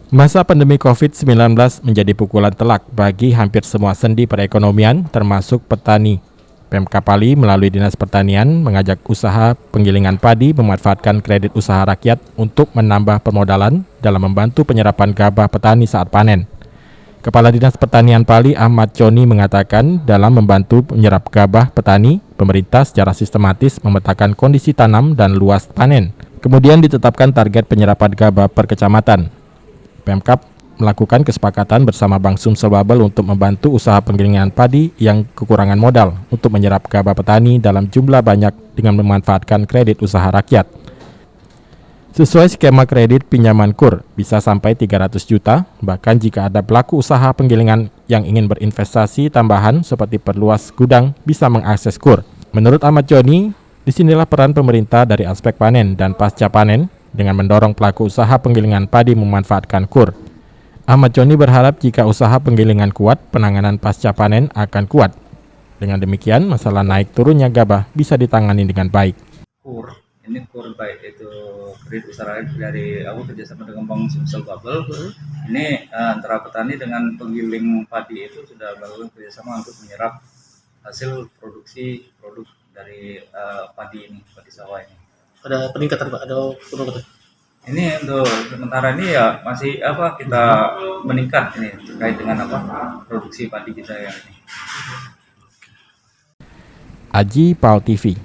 Masa pandemi COVID-19 menjadi pukulan telak bagi hampir semua sendi perekonomian, termasuk petani. Pemkab Pali melalui Dinas Pertanian mengajak usaha penggilingan padi memanfaatkan kredit usaha rakyat untuk menambah permodalan dalam membantu penyerapan gabah petani saat panen. Kepala Dinas Pertanian Pali Ahmad Joni mengatakan dalam membantu menyerap gabah petani, pemerintah secara sistematis memetakan kondisi tanam dan luas panen. Kemudian ditetapkan target penyerapan gabah per kecamatan. Pemkab melakukan kesepakatan bersama Bank Sumsel Babel untuk membantu usaha penggilingan padi yang kekurangan modal untuk menyerap gabah petani dalam jumlah banyak dengan memanfaatkan kredit usaha rakyat. Sesuai skema kredit pinjaman KUR bisa sampai 300 juta, bahkan jika ada pelaku usaha penggilingan yang ingin berinvestasi tambahan seperti perluas gudang bisa mengakses KUR. Menurut Ahmad Joni, disinilah peran pemerintah dari aspek panen dan pasca panen dengan mendorong pelaku usaha penggilingan padi memanfaatkan KUR. Ahmad Joni berharap jika usaha penggilingan kuat, penanganan pasca panen akan kuat. Dengan demikian, masalah naik turunnya gabah bisa ditangani dengan baik. KUR, ini KUR baik itu kredit usaha dari kerjasama dengan Bank Sumsel Babel. Ini antara petani dengan penggiling padi itu sudah melakukan kerjasama untuk menyerap hasil produk dari padi sawah ini. Ada peningkatan Pak, ada peningkatan. Ini untuk sementara ini ya masih kita meningkat ini terkait dengan produksi padi kita yang ini. Aji Pal TV.